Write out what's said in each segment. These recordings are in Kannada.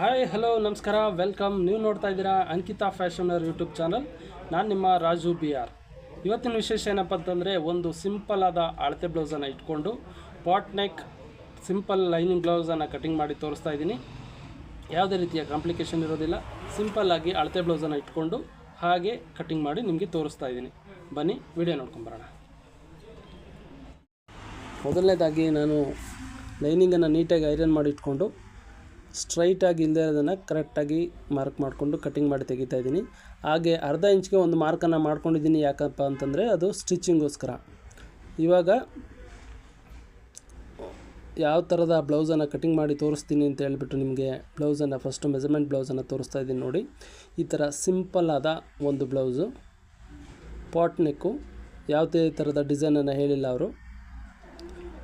ಹಾಯ್ ಹಲೋ ನಮಸ್ಕಾರ ವೆಲ್ಕಮ್. ನೀವು ನೋಡ್ತಾ ಇದ್ದೀರಾ ಅಂಕಿತಾ ಫ್ಯಾಷನರ್ ಯೂಟ್ಯೂಬ್ ಚಾನಲ್. ನಾನು ನಿಮ್ಮ ರಾಜು ಬಿ ಆರ್. ಇವತ್ತಿನ ವಿಶೇಷ ಏನಪ್ಪ ಅಂತಂದರೆ, ಒಂದು ಸಿಂಪಲ್ ಆದ ಅಳತೆ ಬ್ಲೌಸನ್ನು ಇಟ್ಕೊಂಡು ಪಾಟ್ ನೆಕ್ ಸಿಂಪಲ್ ಲೈನಿಂಗ್ ಬ್ಲೌಸನ್ನು ಕಟಿಂಗ್ ಮಾಡಿ ತೋರಿಸ್ತಾ ಇದ್ದೀನಿ. ಯಾವುದೇ ರೀತಿಯ ಕಾಂಪ್ಲಿಕೇಶನ್ ಇರೋದಿಲ್ಲ. ಸಿಂಪಲ್ಲಾಗಿ ಅಳತೆ ಬ್ಲೌಸನ್ನು ಇಟ್ಕೊಂಡು ಹಾಗೆ ಕಟಿಂಗ್ ಮಾಡಿ ನಿಮಗೆ ತೋರಿಸ್ತಾ ಇದ್ದೀನಿ. ಬನ್ನಿ ವಿಡಿಯೋ ನೋಡ್ಕೊಂಬರೋಣ. ಮೊದಲನೇದಾಗಿ ನಾನು ಲೈನಿಂಗನ್ನು ನೀಟಾಗಿ ಐರನ್ ಮಾಡಿ ಇಟ್ಕೊಂಡು ಸ್ಟ್ರೈಟಾಗಿ ಇಲ್ಲದೆ ಇರೋದನ್ನು ಕರೆಕ್ಟಾಗಿ ಮಾರ್ಕ್ ಮಾಡಿಕೊಂಡು ಕಟಿಂಗ್ ಮಾಡಿ ತೆಗಿತಾ ಇದ್ದೀನಿ. ಹಾಗೆ ಅರ್ಧ ಇಂಚ್ಗೆ ಒಂದು ಮಾರ್ಕನ್ನು ಮಾಡ್ಕೊಂಡಿದ್ದೀನಿ. ಯಾಕಪ್ಪ ಅಂತಂದರೆ ಅದು ಸ್ಟಿಚಿಂಗೋಸ್ಕರ. ಇವಾಗ ಯಾವ ಥರದ ಬ್ಲೌಸನ್ನು ಕಟಿಂಗ್ ಮಾಡಿ ತೋರಿಸ್ತೀನಿ ಅಂತ ಹೇಳ್ಬಿಟ್ಟು ನಿಮಗೆ ಬ್ಲೌಸನ್ನು ಫಸ್ಟು ಮೆಜರ್ಮೆಂಟ್ ಬ್ಲೌಸನ್ನು ತೋರಿಸ್ತಾ ಇದ್ದೀನಿ ನೋಡಿ. ಈ ಥರ ಸಿಂಪಲ್ ಆದ ಒಂದು ಬ್ಲೌಸು, ಪಾಟ್ ನೆಕ್ಕು, ಯಾವುದೇ ಥರದ ಡಿಸೈನನ್ನು ಹೇಳಿಲ್ಲ ಅವರು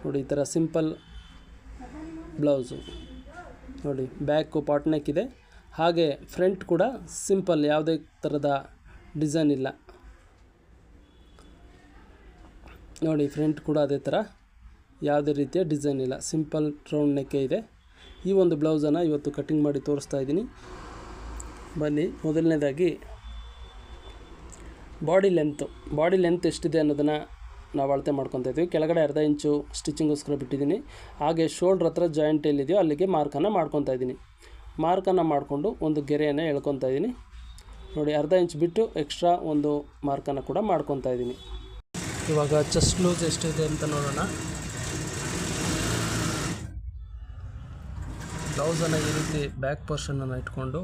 ನೋಡಿ. ಈ ಥರ ಸಿಂಪಲ್ ಬ್ಲೌಸು ನೋಡಿ, ಬ್ಯಾಕು ಪಾಟ್ ನೆಕ್ ಇದೆ. ಹಾಗೆ ಫ್ರಂಟ್ ಕೂಡ ಸಿಂಪಲ್, ಯಾವುದೇ ಥರದ ಡಿಸೈನ್ ಇಲ್ಲ ನೋಡಿ. ಫ್ರಂಟ್ ಕೂಡ ಅದೇ ಥರ ಯಾವುದೇ ರೀತಿಯ ಡಿಸೈನ್ ಇಲ್ಲ, ಸಿಂಪಲ್ ರೌಂಡ್ ನೆಕ್ಕೇ ಇದೆ. ಈ ಒಂದು ಬ್ಲೌಸನ್ನು ಇವತ್ತು ಕಟಿಂಗ್ ಮಾಡಿ ತೋರಿಸ್ತಾ ಇದ್ದೀನಿ. ಬನ್ನಿ, ಮೊದಲನೇದಾಗಿ ಬಾಡಿ ಲೆಂತ್ ಎಷ್ಟಿದೆ ಅನ್ನೋದನ್ನು ನಾವು ಅಳತೆ ಮಾಡ್ಕೊತಾ ಇದ್ದೀವಿ. ಕೆಳಗಡೆ ಅರ್ಧ ಇಂಚು ಸ್ಟಿಚಿಂಗೋಸ್ಕರ ಬಿಟ್ಟಿದ್ದೀನಿ. ಹಾಗೆ ಶೋಲ್ಡ್ರ್ ಹತ್ರ ಜಾಯಿಂಟ್ ಎಲ್ಲಿದೆಯೋ ಅಲ್ಲಿಗೆ ಮಾರ್ಕನ್ನು ಮಾಡ್ಕೊತಾ ಇದ್ದೀನಿ. ಮಾರ್ಕನ್ನು ಮಾಡಿಕೊಂಡು ಒಂದು ಗೆರೆಯನ್ನು ಎಳ್ಕೊತಾ ಇದ್ದೀನಿ ನೋಡಿ. ಅರ್ಧ ಇಂಚ್ ಬಿಟ್ಟು ಎಕ್ಸ್ಟ್ರಾ ಒಂದು ಮಾರ್ಕನ್ನು ಕೂಡ ಮಾಡ್ಕೊತಾ ಇದ್ದೀನಿ. ಇವಾಗ ಚೆಸ್ಟ್ ಲೂಸ್ ಎಷ್ಟಿದೆ ಅಂತ ನೋಡೋಣ. ಬ್ಲೌಸನ್ನು ಈ ರೀತಿ ಬ್ಯಾಕ್ ಪೋರ್ಷನನ್ನು ಇಟ್ಕೊಂಡು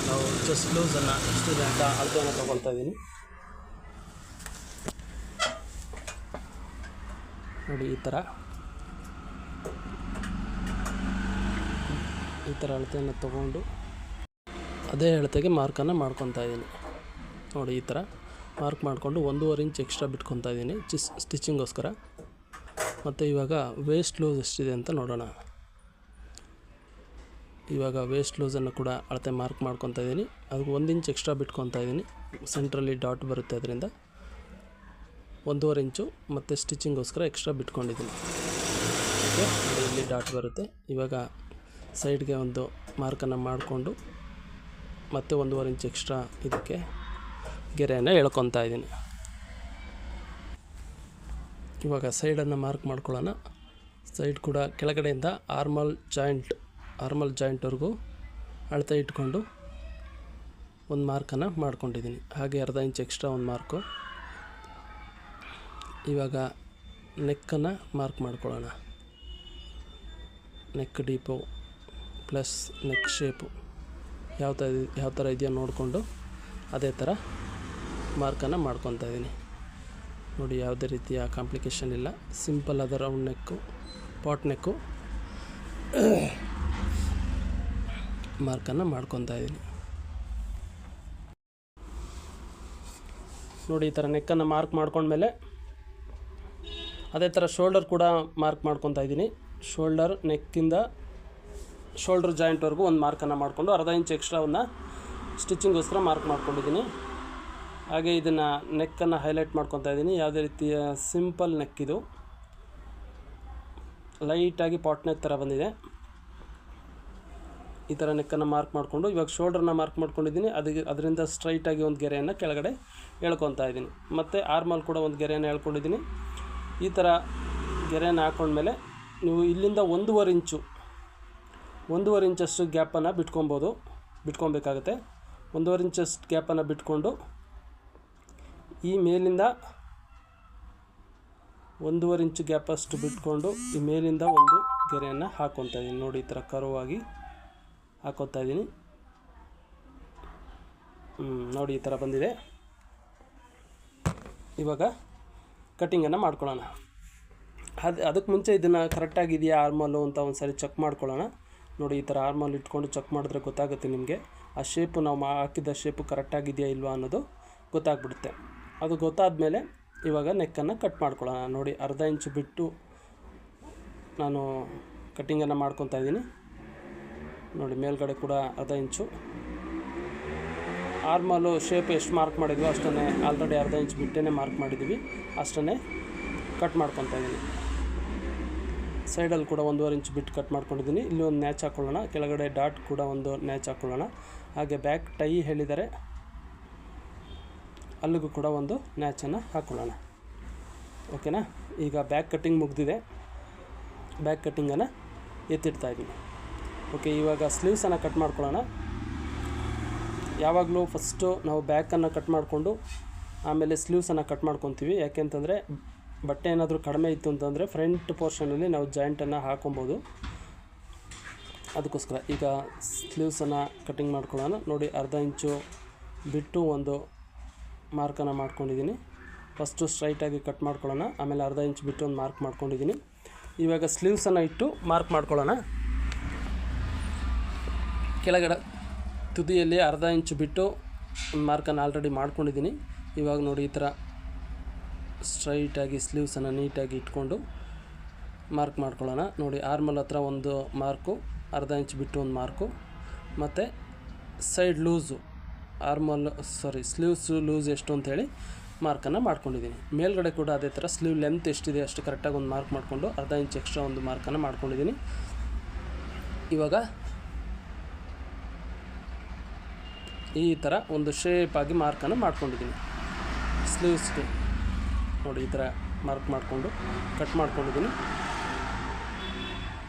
ನಾವು ಚೆಸ್ಟ್ ಲೂಸನ್ನು ಎಷ್ಟಿದೆ ಅಂತ ಅಳತೆಯನ್ನು ತೊಗೊಳ್ತಾ ಇದ್ದೀನಿ ನೋಡಿ. ಈ ಥರ ಅಳತೆಯನ್ನು ತೊಗೊಂಡು ಅದೇ ಅಳತೆಗೆ ಮಾರ್ಕನ್ನು ಮಾಡ್ಕೊತಾ ಇದ್ದೀನಿ ನೋಡಿ. ಈ ಥರ ಮಾರ್ಕ್ ಮಾಡಿಕೊಂಡು 1.5 ಇಂಚ್ ಎಕ್ಸ್ಟ್ರಾ ಬಿಟ್ಕೊತಾ ಇದ್ದೀನಿ ಸ್ಟಿಚಿಂಗೋಸ್ಕರ. ಮತ್ತು ಇವಾಗ ವೇಸ್ಟ್ ಲೂಸ್ ಎಷ್ಟಿದೆ ಅಂತ ನೋಡೋಣ. ಇವಾಗ ವೇಸ್ಟ್ ಲೂಸನ್ನು ಕೂಡ ಅಳತೆ ಮಾರ್ಕ್ ಮಾಡ್ಕೊತಾ ಇದ್ದೀನಿ. ಅದಕ್ಕೆ 1 ಇಂಚ್ ಎಕ್ಸ್ಟ್ರಾ ಬಿಟ್ಕೊತಾ ಇದ್ದೀನಿ. ಸೆಂಟ್ರಲ್ಲಿ ಡಾಟ್ ಬರುತ್ತೆ, ಅದರಿಂದ 1.5 ಇಂಚು ಮತ್ತು ಸ್ಟಿಚಿಂಗೋಸ್ಕರ ಎಕ್ಸ್ಟ್ರಾ ಬಿಟ್ಕೊಂಡಿದ್ದೀನಿ. ಇಲ್ಲಿ ಡಾಟ್ ಬರುತ್ತೆ. ಇವಾಗ ಸೈಡ್ಗೆ ಒಂದು ಮಾರ್ಕನ್ನು ಮಾಡಿಕೊಂಡು ಮತ್ತೆ 1.5 ಇಂಚ್ ಎಕ್ಸ್ಟ್ರಾ ಇದಕ್ಕೆ ಗೆರೆಯನ್ನು ಎಳ್ಕೊತಾ ಇದ್ದೀನಿ. ಇವಾಗ ಸೈಡನ್ನು ಮಾರ್ಕ್ ಮಾಡ್ಕೊಳ್ಳೋಣ. ಸೈಡ್ ಕೂಡ ಕೆಳಗಡೆಯಿಂದ ಆರ್ಮಲ್ ಜಾಯಿಂಟ್ವರೆಗೂ ಅಳತೆ ಇಟ್ಕೊಂಡು ಒಂದು ಮಾರ್ಕನ್ನು ಮಾಡ್ಕೊಂಡಿದ್ದೀನಿ. ಹಾಗೆ ಅರ್ಧ ಇಂಚ್ ಎಕ್ಸ್ಟ್ರಾ ಒಂದು ಮಾರ್ಕು. ಇವಾಗ ನೆಕ್ಕನ್ನು ಮಾರ್ಕ್ ಮಾಡ್ಕೊಳ್ಳೋಣ. Neck deep plus neck shape ಯಾವ ಥರ ಇದೆಯೋ ನೋಡಿಕೊಂಡು ಅದೇ ಥರ ಮಾರ್ಕನ್ನು ಮಾಡ್ಕೊತಾ ಇದ್ದೀನಿ ನೋಡಿ. ಯಾವುದೇ ರೀತಿಯ ಕಾಂಪ್ಲಿಕೇಶನ್ ಇಲ್ಲ. ಸಿಂಪಲ್ ಆದ ರೌಂಡ್ ನೆಕ್ಕು, ಪಾಟ್ ನೆಕ್ಕು ಮಾರ್ಕನ್ನು ಮಾಡ್ಕೊತಾ ಇದ್ದೀನಿ ನೋಡಿ. ಈ ಥರ ನೆಕ್ಕನ್ನು ಮಾರ್ಕ್ ಮಾಡ್ಕೊಂಡ್ಮೇಲೆ ಅದೇ ಥರ ಶೋಲ್ಡರ್ ಕೂಡ ಮಾರ್ಕ್ ಮಾಡ್ಕೊತಾ ಇದ್ದೀನಿ. ನೆಕ್ಕಿಂದ ಶೋಲ್ಡ್ರ್ ಜಾಯಿಂಟ್ವರೆಗೂ ಒಂದು ಮಾರ್ಕನ್ನು ಮಾಡಿಕೊಂಡು ಅರ್ಧ ಇಂಚ್ ಎಕ್ಸ್ಟ್ರಾವನ್ನು ಸ್ಟಿಚಿಂಗೋಸ್ಕರ ಮಾರ್ಕ್ ಮಾಡ್ಕೊಂಡಿದ್ದೀನಿ. ಹಾಗೆ ಇದನ್ನು ನೆಕ್ಕನ್ನು ಹೈಲೈಟ್ ಮಾಡ್ಕೊತಾ ಇದ್ದೀನಿ. ಯಾವುದೇ ರೀತಿಯ ಸಿಂಪಲ್ ನೆಕ್, ಇದು ಲೈಟಾಗಿ ಪಾಟ್ ನೆಕ್ ಥರ ಬಂದಿದೆ. ಈ ಥರ ನೆಕ್ಕನ್ನು ಮಾರ್ಕ್ ಮಾಡಿಕೊಂಡು ಇವಾಗ ಶೋಲ್ಡ್ರನ್ನ ಮಾರ್ಕ್ ಮಾಡ್ಕೊಂಡಿದ್ದೀನಿ. ಅದರಿಂದ ಸ್ಟ್ರೈಟಾಗಿ ಒಂದು ಗೆರೆಯನ್ನು ಕೆಳಗಡೆ ಎಳ್ಕೊತಾ ಇದ್ದೀನಿ. ಮತ್ತು ಆರ್ಮಲ್ ಕೂಡ ಒಂದು ಗೆರೆಯನ್ನು ಎಳ್ಕೊಂಡಿದ್ದೀನಿ. ಈ ಥರ ಗೆರೆಯನ್ನು ಹಾಕ್ಕೊಂಡ್ಮೇಲೆ ನೀವು ಇಲ್ಲಿಂದ 1.5 ಇಂಚಷ್ಟು ಗ್ಯಾಪನ್ನು ಬಿಟ್ಕೊಬೇಕಾಗುತ್ತೆ. 1.5 ಇಂಚಷ್ಟು ಗ್ಯಾಪನ್ನು ಬಿಟ್ಕೊಂಡು ಈ ಮೇಲಿಂದ 1.5 ಇಂಚು ಗ್ಯಾಪಷ್ಟು ಬಿಟ್ಕೊಂಡು ಈ ಮೇಲಿಂದ ಒಂದು ಗೆರೆಯನ್ನು ಹಾಕ್ಕೊತಾ ಇದ್ದೀನಿ ನೋಡಿ. ಈ ಥರ ಕರ್ವ್ ಆಗಿ ಹಾಕ್ಕೊತಾ ಇದ್ದೀನಿ ನೋಡಿ. ಈ ಥರ ಬಂದಿದೆ. ಇವಾಗ ಕಟ್ಟಿಂಗನ್ನು ಮಾಡ್ಕೊಳ್ಳೋಣ. ಅದಕ್ಕೆ ಮುಂಚೆ ಇದನ್ನು ಕರೆಕ್ಟಾಗಿದೆಯಾ ಆರ್ಮಲ್ಲು ಅಂತ ಒಂದು ಸಾರಿ ಚೆಕ್ ಮಾಡ್ಕೊಳ್ಳೋಣ ನೋಡಿ. ಈ ಥರ ಆರ್ಮಲ್ ಇಟ್ಕೊಂಡು ಚೆಕ್ ಮಾಡಿದ್ರೆ ಗೊತ್ತಾಗುತ್ತೆ ನಿಮಗೆ. ಆ ಶೇಪು, ನಾವು ಹಾಕಿದ ಶೇಪು ಕರೆಕ್ಟಾಗಿದೆಯಾ ಇಲ್ವಾ ಅನ್ನೋದು ಗೊತ್ತಾಗ್ಬಿಡುತ್ತೆ. ಅದು ಗೊತ್ತಾದಮೇಲೆ ಇವಾಗ ನೆಕ್ಕನ್ನು ಕಟ್ ಮಾಡ್ಕೊಳ್ಳೋಣ ನೋಡಿ. ಅರ್ಧ ಇಂಚು ಬಿಟ್ಟು ನಾನು ಕಟ್ಟಿಂಗನ್ನು ಮಾಡ್ಕೊತಾ ಇದ್ದೀನಿ ನೋಡಿ. ಮೇಲ್ಗಡೆ ಕೂಡ ಅರ್ಧ ಇಂಚು. ಆರ್ಮಲ್ಲು ಶೇಪ್ ಎಷ್ಟು ಮಾರ್ಕ್ ಮಾಡಿದ್ವಿ ಅಷ್ಟನ್ನೇ, ಆಲ್ರೆಡಿ ಅರ್ಧ ಇಂಚ್ ಬಿಟ್ಟೇ ಮಾರ್ಕ್ ಮಾಡಿದ್ದೀವಿ, ಅಷ್ಟನ್ನೇ ಕಟ್ ಮಾಡ್ಕೊತಾ ಇದ್ದೀನಿ ಸೈಡಲ್ಲಿ ಕೂಡ 1.5 ಇಂಚ್ ಬಿಟ್ಟು ಕಟ್ ಮಾಡ್ಕೊಂಡಿದ್ದೀನಿ. ಇಲ್ಲಿ ಒಂದು ನ್ಯಾಚ್ ಹಾಕ್ಕೊಳ್ಳೋಣ, ಕೆಳಗಡೆ ಡಾಟ್ ಕೂಡ ಒಂದು ನ್ಯಾಚ್ ಹಾಕ್ಕೊಳ್ಳೋಣ. ಹಾಗೆ ಬ್ಯಾಕ್ ಟೈ ಹೇಳಿದರೆ ಅಲ್ಲಿಗೂ ಕೂಡ ಒಂದು ನ್ಯಾಚನ್ನು ಹಾಕ್ಕೊಳ್ಳೋಣ. ಓಕೆನಾ. ಈಗ ಬ್ಯಾಕ್ ಕಟ್ಟಿಂಗ್ ಮುಗಿದಿದೆ, ಬ್ಯಾಕ್ ಕಟ್ಟಿಂಗನ್ನು ಎತ್ತಿಡ್ತಾಯಿದ್ದೀನಿ. ಓಕೆ, ಇವಾಗ ಸ್ಲೀವ್ಸನ್ನು ಕಟ್ ಮಾಡ್ಕೊಳ್ಳೋಣ. ಯಾವಾಗಲೂ ಫಸ್ಟು ನಾವು ಬ್ಯಾಕನ್ನು ಕಟ್ ಮಾಡಿಕೊಂಡು ಆಮೇಲೆ ಸ್ಲೀವ್ಸನ್ನು ಕಟ್ ಮಾಡ್ಕೊತೀವಿ. ಯಾಕೆಂತಂದರೆ ಬಟ್ಟೆ ಏನಾದರೂ ಕಡಿಮೆ ಇತ್ತು ಅಂತಂದರೆ ಫ್ರಂಟ್ ಪೋರ್ಷನಲ್ಲಿ ನಾವು ಜಾಯಿಂಟನ್ನು ಹಾಕೊಬೋದು, ಅದಕ್ಕೋಸ್ಕರ. ಈಗ ಸ್ಲೀವ್ಸನ್ನು ಕಟ್ಟಿಂಗ್ ಮಾಡ್ಕೊಳ್ಳೋಣ. ನೋಡಿ, ಅರ್ಧ ಇಂಚು ಬಿಟ್ಟು ಒಂದು ಮಾರ್ಕನ್ನು ಮಾಡ್ಕೊಂಡಿದ್ದೀನಿ. ಫಸ್ಟು ಸ್ಟ್ರೈಟಾಗಿ ಕಟ್ ಮಾಡ್ಕೊಳ್ಳೋಣ, ಆಮೇಲೆ ಅರ್ಧ ಇಂಚ್ ಬಿಟ್ಟು ಒಂದು ಮಾರ್ಕ್ ಮಾಡ್ಕೊಂಡಿದ್ದೀನಿ. ಇವಾಗ ಸ್ಲೀವ್ಸನ್ನು ಇಟ್ಟು ಮಾರ್ಕ್ ಮಾಡ್ಕೊಳ್ಳೋಣ. ಕೆಳಗಡೆ ತುದಿಯಲ್ಲಿ ಅರ್ಧ ಇಂಚು ಬಿಟ್ಟು ಒಂದು ಮಾರ್ಕನ್ನು ಆಲ್ರೆಡಿ ಮಾಡ್ಕೊಂಡಿದ್ದೀನಿ. ಇವಾಗ ನೋಡಿ, ಈ ಥರ ಸ್ಟ್ರೈಟಾಗಿ ಸ್ಲೀವ್ಸನ್ನು ನೀಟಾಗಿ ಇಟ್ಕೊಂಡು ಮಾರ್ಕ್ ಮಾಡ್ಕೊಳ್ಳೋಣ. ನೋಡಿ, ಆರ್ಮಲ್ ಹತ್ರ ಒಂದು ಮಾರ್ಕು, ಅರ್ಧ ಇಂಚ್ ಬಿಟ್ಟು ಒಂದು ಮಾರ್ಕು, ಮತ್ತು ಸೈಡ್ ಲೂಸು ಸ್ಲೀವ್ಸು ಲೂಸ್ ಎಷ್ಟು ಅಂಥೇಳಿ ಮಾರ್ಕನ್ನು ಮಾಡ್ಕೊಂಡಿದ್ದೀನಿ. ಮೇಲ್ಗಡೆ ಕೂಡ ಅದೇ ಥರ ಸ್ಲೀವ್ ಲೆಂತ್ ಎಷ್ಟಿದೆ ಅಷ್ಟು ಕರೆಕ್ಟಾಗಿ ಒಂದು ಮಾರ್ಕ್ ಮಾಡಿಕೊಂಡು ಅರ್ಧ ಇಂಚ್ ಎಕ್ಸ್ಟ್ರಾ ಒಂದು ಮಾರ್ಕನ್ನು ಮಾಡ್ಕೊಂಡಿದ್ದೀನಿ. ಇವಾಗ ಈ ಥರ ಒಂದು ಶೇಪಾಗಿ ಮಾರ್ಕನ್ನು ಮಾಡ್ಕೊಂಡಿದ್ದೀನಿ ಸ್ಲೀವ್ಸ್ಗೆ. ನೋಡಿ, ಈ ಥರ ಮಾರ್ಕ್ ಮಾಡಿಕೊಂಡು ಕಟ್ ಮಾಡ್ಕೊಂಡಿದ್ದೀನಿ.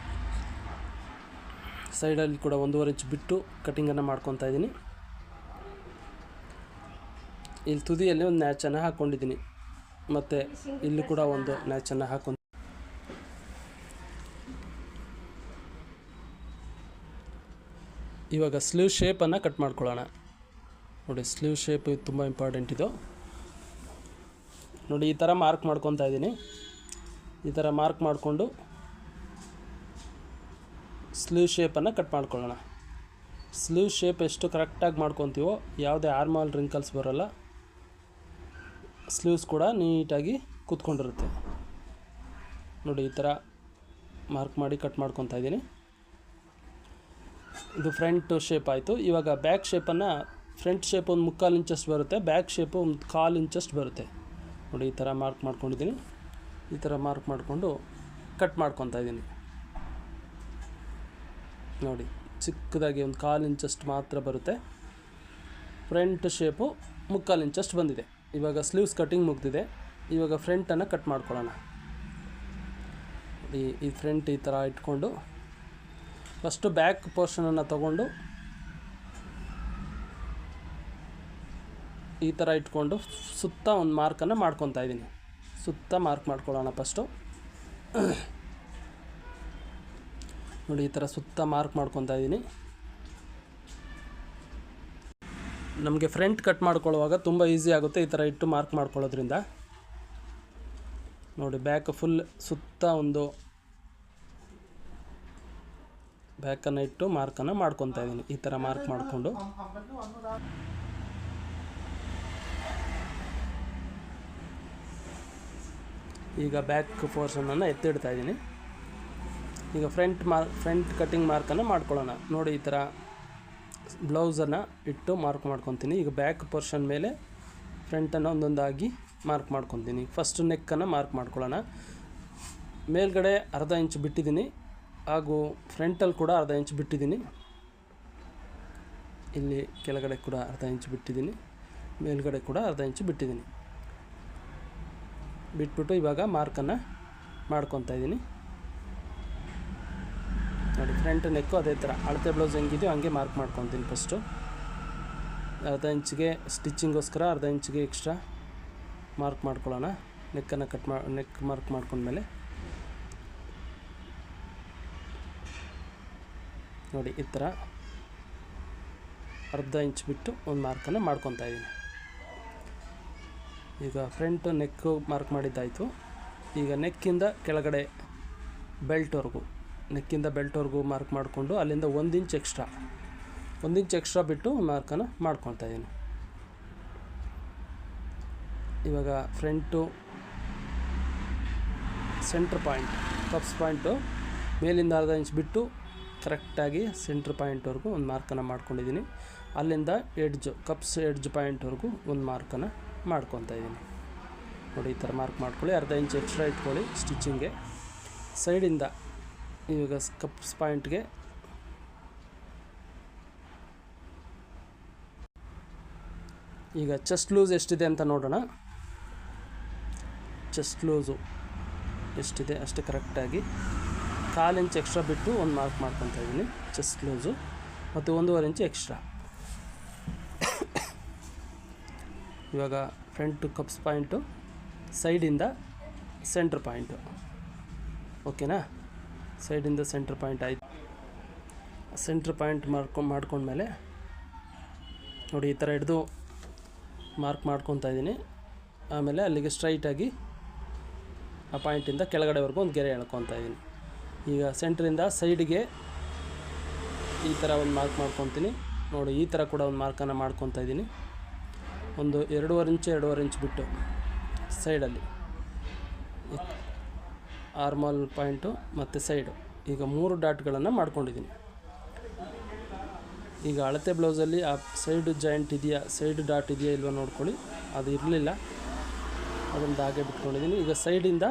ಸೈಡಲ್ಲಿ ಕೂಡ 1.5 ಇಂಚ್ ಬಿಟ್ಟು ಕಟ್ಟಿಂಗನ್ನು ಮಾಡ್ಕೊತಾ ಇದ್ದೀನಿ. ಇಲ್ಲಿ ತುದಿಯಲ್ಲಿ ಒಂದು ನ್ಯಾಚನ್ನು ಹಾಕ್ಕೊಂಡಿದ್ದೀನಿ, ಮತ್ತು ಇಲ್ಲಿ ಕೂಡ ಒಂದು ನ್ಯಾಚನ್ನು ಹಾಕ್ಕೊಂಡು ಇವಾಗ ಸ್ಲೀವ್ ಶೇಪನ್ನು ಕಟ್ ಮಾಡ್ಕೊಳ್ಳೋಣ. ನೋಡಿ, ಸ್ಲೀವ್ ಶೇಪ್ ತುಂಬ ಇಂಪಾರ್ಟೆಂಟ್ ಇದು. ನೋಡಿ, ಈ ಥರ ಮಾರ್ಕ್ ಮಾಡ್ಕೊತಾ ಇದ್ದೀನಿ. ಈ ಥರ ಮಾರ್ಕ್ ಮಾಡಿಕೊಂಡು ಸ್ಲೀವ್ ಶೇಪನ್ನು ಕಟ್ ಮಾಡ್ಕೊಳ್ಳೋಣ. ಸ್ಲೀವ್ ಶೇಪ್ ಎಷ್ಟು ಕರೆಕ್ಟಾಗಿ ಮಾಡ್ಕೊತೀವೋ ಯಾವುದೇ ಆರ್ಮಲ್ ರಿಂಕಲ್ಸ್ ಬರೋಲ್ಲ, ಸ್ಲೀವ್ಸ್ ಕೂಡ ನೀಟಾಗಿ ಕೂತ್ಕೊಂಡಿರುತ್ತೆ. ನೋಡಿ, ಈ ಥರ ಮಾರ್ಕ್ ಮಾಡಿ ಕಟ್ ಮಾಡ್ಕೊತಾ ಇದ್ದೀನಿ. ಇದು ಫ್ರಂಟ್ ಶೇಪ್ ಆಯಿತು. ಇವಾಗ ಬ್ಯಾಕ್ ಶೇಪನ್ನು, ಫ್ರಂಟ್ ಶೇಪ್ ಒಂದು 3/4 ಇಂಚಷ್ಟು ಬರುತ್ತೆ, ಬ್ಯಾಕ್ ಶೇಪು ಒಂದು 1/4 ಇಂಚಷ್ಟು ಬರುತ್ತೆ. ನೋಡಿ, ಈ ಥರ ಮಾರ್ಕ್ ಮಾಡ್ಕೊಂಡಿದ್ದೀನಿ. ಈ ಥರ ಮಾರ್ಕ್ ಮಾಡಿಕೊಂಡು ಕಟ್ ಮಾಡ್ಕೊತಾ ಇದ್ದೀನಿ. ನೋಡಿ, ಚಿಕ್ಕದಾಗಿ ಒಂದು 1/4 ಇಂಚಷ್ಟು ಮಾತ್ರ ಬರುತ್ತೆ. ಫ್ರಂಟ್ ಶೇಪು 3/4 ಇಂಚಷ್ಟು ಬಂದಿದೆ. ಇವಾಗ ಸ್ಲೀವ್ಸ್ ಕಟ್ಟಿಂಗ್ ಮುಗಿದಿದೆ. ಇವಾಗ ಫ್ರಂಟನ್ನು ಕಟ್ ಮಾಡ್ಕೊಳ್ಳೋಣ. ಈ ಫ್ರಂಟ್ ಈ ಥರ ಇಟ್ಕೊಂಡು ಫಸ್ಟು ಬ್ಯಾಕ್ ಪೋರ್ಷನನ್ನು ತಗೊಂಡು ಈ ಥರ ಇಟ್ಕೊಂಡು ಸುತ್ತ ಒಂದು ಮಾರ್ಕನ್ನು ಮಾಡ್ಕೊತಾ ಇದ್ದೀನಿ. ಸುತ್ತ ಮಾರ್ಕ್ ಮಾಡ್ಕೊಳ್ಳೋಣ ಫಸ್ಟು. ನೋಡಿ, ಈ ಥರ ಸುತ್ತ ಮಾರ್ಕ್ ಮಾಡ್ಕೊತಾ ಇದ್ದೀನಿ. ನಮಗೆ ಫ್ರಂಟ್ ಕಟ್ ಮಾಡ್ಕೊಳ್ಳುವಾಗ ತುಂಬ ಈಸಿ ಆಗುತ್ತೆ ಈ ಥರ ಇಟ್ಟು ಮಾರ್ಕ್ ಮಾಡ್ಕೊಳ್ಳೋದ್ರಿಂದ. ನೋಡಿ, ಬ್ಯಾಕ್ ಫುಲ್ ಸುತ್ತ ಒಂದು ಬ್ಯಾಕನ್ನು ಇಟ್ಟು ಮಾರ್ಕನ್ನು ಮಾಡ್ಕೊತಾ ಇದ್ದೀನಿ. ಈ ಥರ ಮಾರ್ಕ್ ಮಾಡಿಕೊಂಡು ಈಗ ಬ್ಯಾಕ್ ಪೋರ್ಷನನ್ನು ಎತ್ತಿಡ್ತಾ ಇದ್ದೀನಿ. ಈಗ ಫ್ರಂಟ್ ಕಟ್ಟಿಂಗ್ ಮಾರ್ಕನ್ನು ಮಾಡ್ಕೊಳ್ಳೋಣ. ನೋಡಿ, ಈ ಥರ ಬ್ಲೌಸನ್ನು ಇಟ್ಟು ಮಾರ್ಕ್ ಮಾಡ್ಕೊತೀನಿ. ಈಗ ಬ್ಯಾಕ್ ಪೋರ್ಷನ್ ಮೇಲೆ ಫ್ರಂಟನ್ನು ಒಂದೊಂದಾಗಿ ಮಾರ್ಕ್ ಮಾಡ್ಕೊತೀನಿ. ಫಸ್ಟ್ ನೆಕ್ಕನ್ನು ಮಾರ್ಕ್ ಮಾಡ್ಕೊಳ್ಳೋಣ. ಮೇಲ್ಗಡೆ ಅರ್ಧ ಇಂಚ್ ಬಿಟ್ಟಿದ್ದೀನಿ, ಹಾಗೂ ಫ್ರಂಟಲ್ಲಿ ಕೂಡ ಅರ್ಧ ಇಂಚ್ ಬಿಟ್ಟಿದ್ದೀನಿ. ಇಲ್ಲಿ ಕೆಳಗಡೆ ಕೂಡ ಅರ್ಧ ಇಂಚ್ ಬಿಟ್ಟಿದ್ದೀನಿ, ಮೇಲ್ಗಡೆ ಕೂಡ ಅರ್ಧ ಇಂಚ್ ಬಿಟ್ಟಿದ್ದೀನಿ. ಬಿಟ್ಬಿಟ್ಟು ಇವಾಗ ಮಾರ್ಕನ್ನು ಮಾಡ್ಕೊತಾ ಇದ್ದೀನಿ. ನೋಡಿ, ಫ್ರಂಟ್ ನೆಕ್ಕು ಅದೇ ಥರ ಅಳತೆ ಬ್ಲೌಸ್ ಹೆಂಗಿದೆಯೋ ಹಂಗೆ ಮಾರ್ಕ್ ಮಾಡ್ಕೊತೀನಿ. ಫಸ್ಟು ಅರ್ಧ ಇಂಚಿಗೆ ಸ್ಟಿಚ್ಚಿಂಗೋಸ್ಕರ ಅರ್ಧ ಇಂಚಿಗೆ ಎಕ್ಸ್ಟ್ರಾ ಮಾರ್ಕ್ ಮಾಡ್ಕೊಳ್ಳೋಣ. ನೆಕ್ಕನ್ನು ನೆಕ್ ಮಾರ್ಕ್ ಮಾಡ್ಕೊಂಡ್ಮೇಲೆ ನೋಡಿ, ಈ ಥರ ಅರ್ಧ ಇಂಚ್ ಬಿಟ್ಟು ಒಂದು ಮಾರ್ಕನ್ನು ಮಾಡ್ಕೊತಾ ಇದ್ದೀನಿ. ಈಗ ಫ್ರಂಟ್ ನೆಕ್ಕು ಮಾರ್ಕ್ ಮಾಡಿದ್ದಾಯಿತು. ಈಗ ನೆಕ್ಕಿಂದ ಕೆಳಗಡೆ ಬೆಲ್ಟ್ವರೆಗೂ ಮಾರ್ಕ್ ಮಾಡಿಕೊಂಡು ಅಲ್ಲಿಂದ 1 ಇಂಚ್ ಎಕ್ಸ್ಟ್ರಾ ಬಿಟ್ಟು ಮಾರ್ಕನ್ನು ಮಾಡ್ಕೊತಾ ಇದ್ದೀನಿ. ಇವಾಗ front centre point, cups point ಮೇಲಿಂದ ಅರ್ಧ ಇಂಚ್ ಬಿಟ್ಟು ಕರೆಕ್ಟಾಗಿ ಸೆಂಟ್ರ್ ಪಾಯಿಂಟ್ವರೆಗೂ ಒಂದು ಮಾರ್ಕನ್ನು ಮಾಡ್ಕೊಂಡಿದ್ದೀನಿ. ಅಲ್ಲಿಂದ ಕಪ್ಸ್ ಎಡ್ಜ್ ಪಾಯಿಂಟ್ವರೆಗೂ ಒಂದು ಮಾರ್ಕನ್ನು ಮಾಡ್ಕೊತಾ ಇದ್ದೀನಿ. ನೋಡಿ, ಈ ಥರ ಮಾರ್ಕ್ ಮಾಡ್ಕೊಳ್ಳಿ. ಅರ್ಧ ಇಂಚ್ ಎಕ್ಸ್ಟ್ರಾ ಇಟ್ಕೊಳ್ಳಿ ಸ್ಟಿಚ್ಚಿಂಗ್ಗೆ. ಸೈಡಿಂದ ಇವಾಗ ಕಪ್ಸ್ ಪಾಯಿಂಟ್ಗೆ ಈಗ ಚೆಸ್ಟ್ ಲೂಸ್ ಎಷ್ಟಿದೆ ಅಂತ ನೋಡೋಣ. ಚೆಸ್ಟ್ ಲೂಸು ಎಷ್ಟಿದೆ ಅಷ್ಟು ಕರೆಕ್ಟಾಗಿ 1/4 ಇಂಚ್ ಎಕ್ಸ್ಟ್ರಾ ಬಿಟ್ಟು ಒಂದು ಮಾರ್ಕ್ ಮಾಡ್ಕೊತಾ ಇದ್ದೀನಿ ಚೆಸ್ಟ್ ಲೂಸು, ಮತ್ತು 1.5 ಇಂಚ್ ಎಕ್ಸ್ಟ್ರಾ. ಇವಾಗ ಫ್ರಂಟ್ ಕಪ್ಸ್ ಪಾಯಿಂಟು, ಸೈಡಿಂದ ಸೆಂಟ್ರ್ ಪಾಯಿಂಟು, ಓಕೆನಾ. ಸೈಡಿಂದ ಸೆಂಟ್ರ್ ಪಾಯಿಂಟ್ ಆಯಿತು. ಸೆಂಟ್ರ್ ಪಾಯಿಂಟ್ ಮಾಡ್ಕೊಂಡ್ಮೇಲೆ ನೋಡಿ ಈ ಥರ ಹಿಡಿದು ಮಾರ್ಕ್ ಮಾಡ್ಕೊತಾ ಇದ್ದೀನಿ. ಆಮೇಲೆ ಅಲ್ಲಿಗೆ ಸ್ಟ್ರೈಟಾಗಿ ಆ ಪಾಯಿಂಟಿಂದ ಕೆಳಗಡೆವರೆಗೂ ಒಂದು ಗೆರೆ ಎಳ್ಕೊತಾ ಇದ್ದೀನಿ. ಈಗ ಸೆಂಟ್ರಿಂದ ಸೈಡಿಗೆ ಈ ಥರ ಒಂದು ಮಾರ್ಕ್ ಮಾಡ್ಕೊತೀನಿ ನೋಡಿ. ಈ ಥರ ಕೂಡ ಒಂದು ಮಾರ್ಕನ್ನು ಮಾಡ್ಕೊತಾ ಇದ್ದೀನಿ. ಒಂದು 2.5 ಇಂಚ್ ಬಿಟ್ಟು ಸೈಡಲ್ಲಿ ಆರ್ಮಲ್ ಪಾಯಿಂಟು ಮತ್ತು ಸೈಡು, ಈಗ 3 ಡಾಟ್ಗಳನ್ನು ಮಾಡ್ಕೊಂಡಿದ್ದೀನಿ. ಈಗ ಅಳತೆ ಬ್ಲೌಸಲ್ಲಿ ಆ ಸೈಡ್ ಜಾಯಿಂಟ್ ಇದೆಯಾ, ಸೈಡ್ ಡಾಟ್ ಇದೆಯಾ ಇಲ್ವ ನೋಡ್ಕೊಳ್ಳಿ. ಅದು ಇರಲಿಲ್ಲ, ಅದನ್ನು ಹಾಗೆ ಬಿಟ್ಕೊಂಡಿದ್ದೀನಿ. ಈಗ ಸೈಡಿಂದ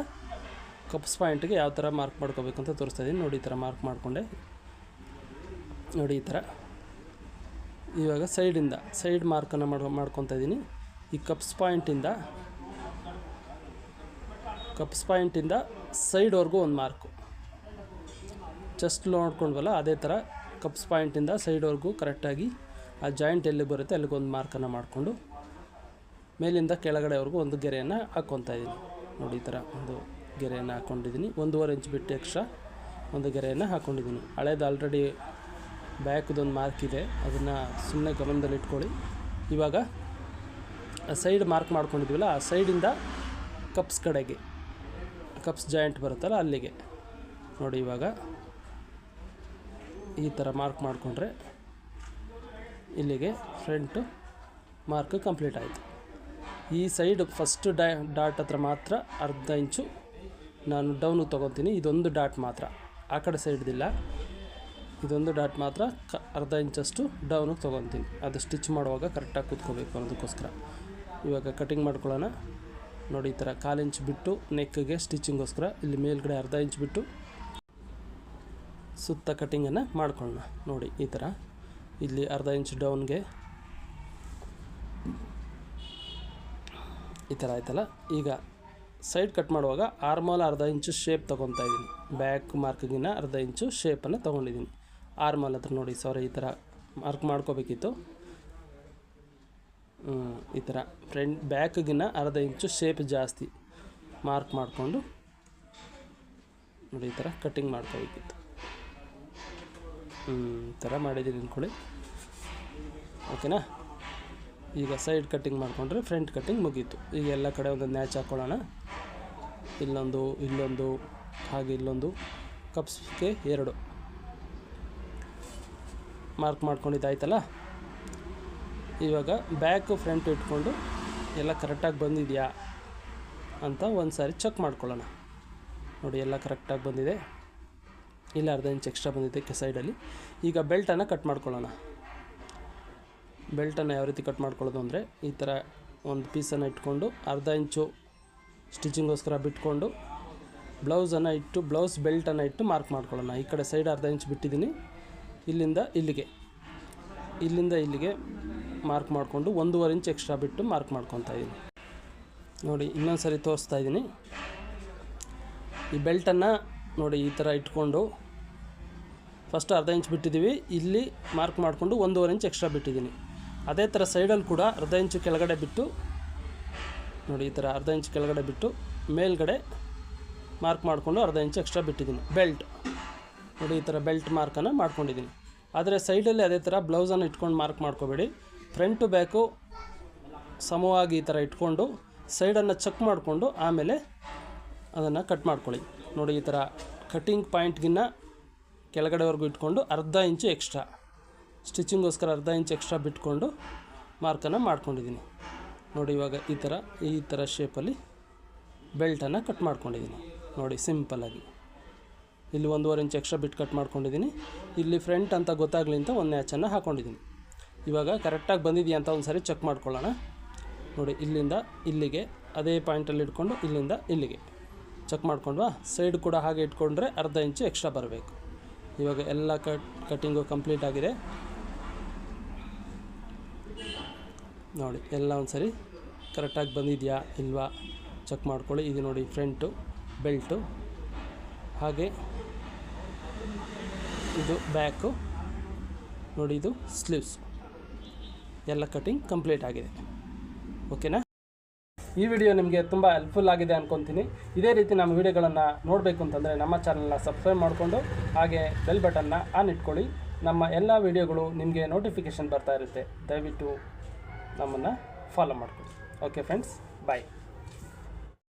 ಕಪ್ಸ್ ಪಾಯಿಂಟ್ಗೆ ಯಾವ ಥರ ಮಾರ್ಕ್ ಮಾಡ್ಕೋಬೇಕು ಅಂತ ತೋರಿಸ್ತಾ ಇದ್ದೀನಿ ನೋಡಿ. ಈ ಥರ ಮಾರ್ಕ್ ಮಾಡಿಕೊಂಡೆ ನೋಡಿ ಈ ಥರ. ಇವಾಗ ಸೈಡಿಂದ ಸೈಡ್ ಮಾರ್ಕನ್ನು ಮಾಡ್ಕೊತಾ ಇದ್ದೀನಿ. ಈ ಕಪ್ಸ್ ಪಾಯಿಂಟಿಂದ ಸೈಡ್ವರೆಗೂ ಒಂದು ಮಾರ್ಕು, ಚೆಸ್ಟ್ ನೋಡ್ಕೊಂಡ್ವಲ್ಲ ಅದೇ ಥರ ಕಪ್ಸ್ ಪಾಯಿಂಟಿಂದ ಸೈಡ್ವರೆಗೂ ಕರೆಕ್ಟಾಗಿ ಆ ಜಾಯಿಂಟ್ ಎಲ್ಲಿ ಬರುತ್ತೆ ಅಲ್ಲಿಗೊಂದು ಮಾರ್ಕನ್ನು ಮಾಡಿಕೊಂಡು ಮೇಲಿಂದ ಕೆಳಗಡೆವರೆಗೂ ಒಂದು ಗೆರೆಯನ್ನು ಹಾಕ್ಕೊತಾ ಇದ್ದೀನಿ ನೋಡಿ. ಈ ಥರ ಒಂದು ಗೆರೆಯನ್ನು ಹಾಕ್ಕೊಂಡಿದ್ದೀನಿ. 1.5 ಇಂಚ್ ಬಿಟ್ಟು ಎಕ್ಸ್ಟ್ರಾ ಒಂದು ಗೆರೆಯನ್ನು ಹಾಕ್ಕೊಂಡಿದ್ದೀನಿ. ಹಳೇದು ಆಲ್ರೆಡಿ ಬ್ಯಾಕ್ದೊಂದು ಮಾರ್ಕ್ ಇದೆ, ಅದನ್ನು ಸುಮ್ಮನೆ ಗಮನದಲ್ಲಿ ಇಟ್ಕೊಳ್ಳಿ. ಇವಾಗ ಆ ಸೈಡ್ ಮಾರ್ಕ್ ಮಾಡ್ಕೊಂಡಿದ್ದೀವಲ್ಲ, ಆ ಸೈಡಿಂದ ಕಪ್ಸ್ ಕಡೆಗೆ ಕಪ್ಸ್ ಜಾಯಿಂಟ್ ಬರುತ್ತಲ್ಲ ಅಲ್ಲಿಗೆ ನೋಡಿ. ಇವಾಗ ಈ ಥರ ಮಾರ್ಕ್ ಮಾಡಿಕೊಂಡ್ರೆ ಇಲ್ಲಿಗೆ ಫ್ರಂಟು ಮಾರ್ಕ್ ಕಂಪ್ಲೀಟ್ ಆಯಿತು. ಈ ಸೈಡ್ ಫಸ್ಟ್ ಡಾಟ್ ಹತ್ರ ಮಾತ್ರ 1/2 ಇಂಚು ನಾನು ಡೌನಿಗೆ ತೊಗೊತೀನಿ. ಇದೊಂದು ಡಾಟ್ ಮಾತ್ರ, ಆ ಕಡೆ ಸೈಡ್ದಿಲ್ಲ, ಇದೊಂದು ಡಾಟ್ ಮಾತ್ರ 1/2 ಇಂಚಷ್ಟು ಡೌನಿಗೆ ತೊಗೊತೀನಿ. ಅದು ಸ್ಟಿಚ್ ಮಾಡುವಾಗ ಕರೆಕ್ಟಾಗಿ ಕೂತ್ಕೋಬೇಕು ಅನ್ನೋದಕ್ಕೋಸ್ಕರ. ಇವಾಗ ಕಟಿಂಗ್ ಮಾಡ್ಕೊಳ್ಳೋಣ ನೋಡಿ. ಈ ಥರ 1/4 ಇಂಚ್ ಬಿಟ್ಟು ನೆಕ್ಗೆ ಸ್ಟಿಚಿಂಗೋಸ್ಕರ ಇಲ್ಲಿ ಮೇಲ್ಗಡೆ 1/2 ಇಂಚ್ ಬಿಟ್ಟು ಸುತ್ತ ಕಟಿಂಗನ್ನು ಮಾಡ್ಕೊಳ್ಳೋಣ ನೋಡಿ. ಈ ಥರ ಇಲ್ಲಿ 1/2 ಇಂಚ್ ಡೌನ್ಗೆ ಈ ಥರ ಆಯ್ತಲ್ಲ. ಈಗ ಸೈಡ್ ಕಟ್ ಮಾಡುವಾಗ ಆರ್ಮಲ್ 1/2 ಇಂಚು ಶೇಪ್ ತೊಗೊತಾ ಇದ್ದೀನಿ. ಬ್ಯಾಕ್ ಮಾರ್ಕ್ಗಿನ್ನ 1/2 ಇಂಚು ಶೇಪನ್ನು ತೊಗೊಂಡಿದ್ದೀನಿ ಆರ್ಮಲ್ ಹತ್ರ ನೋಡಿ. ಈ ಥರ ಮಾರ್ಕ್ ಮಾಡ್ಕೋಬೇಕಿತ್ತು. ಈ ಥರ ಫ್ರಂಟ್ ಬ್ಯಾಕ್ಗಿನ್ನ 1/2 ಇಂಚು ಶೇಪ್ ಜಾಸ್ತಿ ಮಾರ್ಕ್ ಮಾಡಿಕೊಂಡು ನೋಡಿ ಈ ಥರ ಕಟ್ಟಿಂಗ್ ಮಾಡ್ಕೋಬೇಕಿತ್ತು. ಈ ಥರ ಮಾಡಿದ್ದೀನಿ ಅಂದ್ಕೊಳ್ಳಿ, ಓಕೆನಾ. ಈಗ ಸೈಡ್ ಕಟ್ಟಿಂಗ್ ಮಾಡಿಕೊಂಡ್ರೆ ಫ್ರಂಟ್ ಕಟ್ಟಿಂಗ್ ಮುಗೀತು. ಈಗ ಎಲ್ಲ ಕಡೆ ಒಂದೊಂದು ನ್ಯಾಚ್ ಹಾಕ್ಕೊಳ್ಳೋಣ. ಇಲ್ಲೊಂದು ಹಾಗೆ ಇಲ್ಲೊಂದು ಕಪ್ಸ್ಗೆ 2 ಮಾರ್ಕ್ ಮಾಡ್ಕೊಂಡಿದ್ದಾಯ್ತಲ್ಲ. ಇವಾಗ ಬ್ಯಾಕು ಫ್ರಂಟ್ ಇಟ್ಕೊಂಡು ಎಲ್ಲ ಕರೆಕ್ಟಾಗಿ ಬಂದಿದೆಯಾ ಅಂತ ಒಂದು ಸಾರಿ ಚೆಕ್ ಮಾಡ್ಕೊಳ್ಳೋಣ ನೋಡಿ. ಎಲ್ಲ ಕರೆಕ್ಟಾಗಿ ಬಂದಿದೆ. ಇಲ್ಲ 1/2 ಇಂಚ್ ಎಕ್ಸ್ಟ್ರಾ ಬಂದಿದೆ ಸೈಡಲ್ಲಿ. ಈಗ ಬೆಲ್ಟನ್ನು ಕಟ್ ಮಾಡ್ಕೊಳ್ಳೋಣ. ಬೆಲ್ಟನ್ನು ಯಾವ ರೀತಿ ಕಟ್ ಮಾಡ್ಕೊಳ್ಳೋದು ಅಂದರೆ, ಈ ಥರ ಒಂದು ಪೀಸನ್ನು ಇಟ್ಕೊಂಡು 1/2 ಇಂಚು ಸ್ಟಿಚಿಂಗೋಸ್ಕರ ಬಿಟ್ಕೊಂಡು ಬ್ಲೌಸನ್ನು ಇಟ್ಟು ಬ್ಲೌಸ್ ಬೆಲ್ಟನ್ನು ಇಟ್ಟು ಮಾರ್ಕ್ ಮಾಡ್ಕೊಳ್ಳೋಣ. ಈ ಕಡೆ ಸೈಡ್ 1/2 ಇಂಚ್ ಬಿಟ್ಟಿದ್ದೀನಿ. ಇಲ್ಲಿಂದ ಇಲ್ಲಿಗೆ ಮಾರ್ಕ್ ಮಾಡಿಕೊಂಡು 1.5 ಇಂಚ್ ಎಕ್ಸ್ಟ್ರಾ ಬಿಟ್ಟು ಮಾರ್ಕ್ ಮಾಡ್ಕೊತಾ ಇದ್ದೀನಿ ನೋಡಿ. ಇನ್ನೊಂದು ಸರಿ ತೋರಿಸ್ತಾ ಇದ್ದೀನಿ. ಈ ಬೆಲ್ಟನ್ನು ನೋಡಿ ಈ ಥರ ಇಟ್ಕೊಂಡು ಫಸ್ಟ್ 1/2 ಇಂಚ್ ಬಿಟ್ಟಿದ್ದೀವಿ. ಇಲ್ಲಿ ಮಾರ್ಕ್ ಮಾಡಿಕೊಂಡು 1.5 ಇಂಚ್ ಎಕ್ಸ್ಟ್ರಾ ಬಿಟ್ಟಿದ್ದೀನಿ. ಅದೇ ಥರ ಸೈಡಲ್ಲಿ ಕೂಡ 1/2 ಇಂಚು ಕೆಳಗಡೆ ಬಿಟ್ಟು ನೋಡಿ, ಈ ಥರ 1/2 ಇಂಚ್ ಕೆಳಗಡೆ ಬಿಟ್ಟು ಮೇಲ್ಗಡೆ ಮಾರ್ಕ್ ಮಾಡಿಕೊಂಡು 1/2 ಇಂಚ್ ಎಕ್ಸ್ಟ್ರಾ ಬಿಟ್ಟಿದ್ದೀನಿ. ಬೆಲ್ಟ್ ನೋಡಿ, ಈ ಥರ ಬೆಲ್ಟ್ ಮಾರ್ಕನ್ನು ಮಾಡ್ಕೊಂಡಿದ್ದೀನಿ. ಆದರೆ ಸೈಡಲ್ಲಿ ಅದೇ ಥರ ಬ್ಲೌಸನ್ನು ಇಟ್ಕೊಂಡು ಮಾರ್ಕ್ ಮಾಡ್ಕೋಬೇಡಿ. ಫ್ರಂಟು ಬ್ಯಾಕು ಸಮವಾಗಿ ಈ ಥರ ಇಟ್ಕೊಂಡು ಸೈಡನ್ನು ಚೆಕ್ ಮಾಡಿಕೊಂಡು ಆಮೇಲೆ ಅದನ್ನು ಕಟ್ ಮಾಡ್ಕೊಳ್ಳಿ ನೋಡಿ. ಈ ಥರ ಕಟ್ಟಿಂಗ್ ಪಾಯಿಂಟ್ಗಿನ್ನ ಕೆಳಗಡೆವರೆಗೂ ಇಟ್ಕೊಂಡು 1/2 ಇಂಚು ಎಕ್ಸ್ಟ್ರಾ ಸ್ಟಿಚಿಂಗೋಸ್ಕರ 1/2 ಇಂಚ್ ಎಕ್ಸ್ಟ್ರಾ ಬಿಟ್ಕೊಂಡು ಮಾರ್ಕನ್ನು ಮಾಡ್ಕೊಂಡಿದ್ದೀನಿ ನೋಡಿ. ಇವಾಗ ಈ ಥರ ಶೇಪಲ್ಲಿ ಬೆಲ್ಟನ್ನು ಕಟ್ ಮಾಡ್ಕೊಂಡಿದ್ದೀನಿ ನೋಡಿ, ಸಿಂಪಲ್ಲಾಗಿ. ಇಲ್ಲಿ 1.5 ಇಂಚ್ ಎಕ್ಸ್ಟ್ರಾ ಬಿಟ್ಟು ಕಟ್ ಮಾಡ್ಕೊಂಡಿದ್ದೀನಿ. ಇಲ್ಲಿ ಫ್ರಂಟ್ ಅಂತ ಗೊತ್ತಾಗಲಿ ಅಂತ ಒಂದು ನ್ಯಾಚನ್ನು ಹಾಕ್ಕೊಂಡಿದ್ದೀನಿ. ಇವಾಗ ಕರೆಕ್ಟಾಗಿ ಬಂದಿದೆಯಾ ಅಂತ ಒಂದು ಸಾರಿ ಚೆಕ್ ಮಾಡ್ಕೊಳ್ಳೋಣ ನೋಡಿ. ಇಲ್ಲಿಂದ ಇಲ್ಲಿಗೆ ಅದೇ ಪಾಯಿಂಟಲ್ಲಿ ಇಟ್ಕೊಂಡು ಇಲ್ಲಿಂದ ಇಲ್ಲಿಗೆ ಚೆಕ್ ಮಾಡ್ಕೊಂಡ್ವಾ. ಸೈಡ್ ಕೂಡ ಹಾಗೆ ಇಟ್ಕೊಂಡ್ರೆ ಅರ್ಧ ಇಂಚು ಎಕ್ಸ್ಟ್ರಾ ಬರಬೇಕು. ಇವಾಗ ಎಲ್ಲ ಕಟ್ಟಿಂಗು ಕಂಪ್ಲೀಟ್ ಆಗಿದೆ ನೋಡಿ. ಎಲ್ಲ ಒಂದು ಸರಿ ಕರೆಕ್ಟಾಗಿ ಬಂದಿದೆಯಾ ಇಲ್ವಾ ಚೆಕ್ ಮಾಡ್ಕೊಳ್ಳಿ. ಇದು ನೋಡಿ ಫ್ರಂಟು ಬೆಲ್ಟು, ಹಾಗೆ ಇದು ಬ್ಯಾಕು ನೋಡಿ, ಇದು ಸ್ಲೀವ್ಸ್. ಎಲ್ಲ ಕಟ್ಟಿಂಗ್ ಕಂಪ್ಲೀಟ್ ಆಗಿದೆ. ಓಕೆನಾ? ಈ ವಿಡಿಯೋ ನಿಮಗೆ ತುಂಬ ಹೆಲ್ಪ್ಫುಲ್ ಆಗಿದೆ ಅಂದ್ಕೊತೀನಿ. ಇದೇ ರೀತಿ ನಮ್ಮ ವಿಡಿಯೋಗಳನ್ನು ನೋಡಬೇಕು ಅಂತಂದರೆ ನಮ್ಮ ಚಾನಲ್ನ ಸಬ್ಸ್ಕ್ರೈಬ್ ಮಾಡಿಕೊಂಡು ಹಾಗೆ ಬೆಲ್ ಬಟನ್ನ ಆನ್ ಇಟ್ಕೊಳ್ಳಿ. ನಮ್ಮ ಎಲ್ಲ ವಿಡಿಯೋಗಳು ನಿಮಗೆ ನೋಟಿಫಿಕೇಷನ್ ಬರ್ತಾ ಇರುತ್ತೆ. ದಯವಿಟ್ಟು ನಮ್ಮನ್ನು ಫಾಲೋ ಮಾಡ್ಕೊಳ್ಳಿ. ಓಕೆ ಫ್ರೆಂಡ್ಸ್, ಬಾಯ್.